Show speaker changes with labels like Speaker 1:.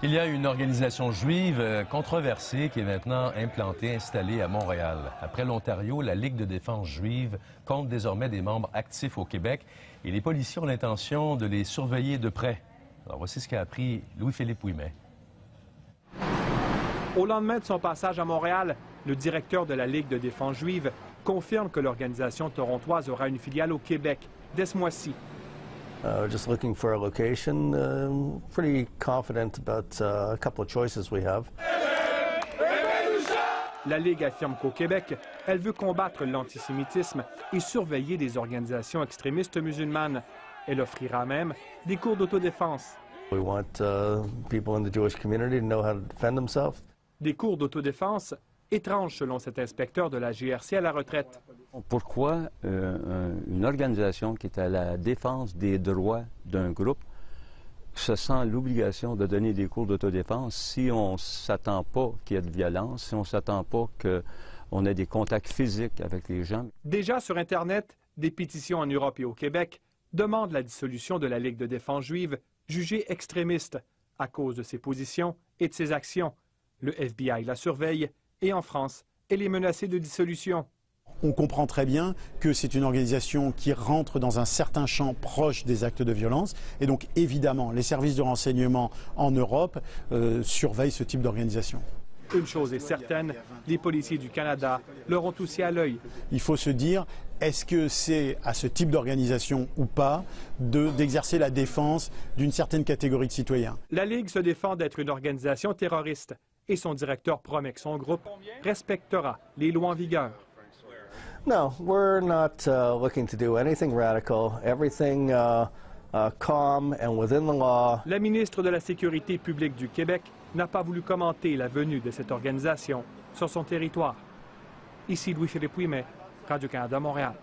Speaker 1: Il y a une organisation juive controversée qui est maintenant installée à Montréal. Après l'Ontario, la Ligue de défense juive compte désormais des membres actifs au Québec et les policiers ont l'intention de les surveiller de près. Alors voici ce qu'a appris Louis-Philippe Ouimet.
Speaker 2: Au lendemain de son passage à Montréal, le directeur de la Ligue de défense juive confirme que l'organisation torontoise aura une filiale au Québec dès ce mois-ci.
Speaker 3: Just looking for a location. Pretty confident about a couple of choices we have.
Speaker 2: La Ligue affirme qu'au Québec, elle veut combattre l'antisémitisme et surveiller des organisations extrémistes musulmanes. Elle offrira même des cours d'autodéfense.
Speaker 3: We want people in the Jewish community to know how to defend themselves.
Speaker 2: Des cours d'autodéfense étranges selon cet inspecteur de la GRC à la retraite.
Speaker 4: Pourquoi une organisation qui est à la défense des droits d'un groupe se sent l'obligation de donner des cours d'autodéfense si on ne s'attend pas qu'il y ait de violence, si on ne s'attend pas qu'on ait des contacts physiques avec les gens?
Speaker 2: Déjà sur Internet, des pétitions en Europe et au Québec demandent la dissolution de la Ligue de défense juive, jugée extrémiste à cause de ses positions et de ses actions. Le FBI la surveille et en France, elle est menacée de dissolution.
Speaker 5: On comprend très bien que c'est une organisation qui rentre dans un certain champ proche des actes de violence. Et donc, évidemment, les services de renseignement en Europe surveillent ce type d'organisation.
Speaker 2: Une chose est certaine, les policiers du Canada leur ont aussi à l'œil.
Speaker 5: Il faut se dire, est-ce que c'est à ce type d'organisation ou pas d'exercer la défense d'une certaine catégorie de citoyens?
Speaker 2: La Ligue se défend d'être une organisation terroriste et son directeur promet que son groupe respectera les lois en vigueur.
Speaker 3: No, we're not looking to do anything radical. Everything calm and within the law.
Speaker 2: La ministre de la Sécurité publique du Québec n'a pas voulu commenter la venue de cette organisation sur son territoire. Ici Louis-Philippe Ouimet, Radio-Canada, Montréal.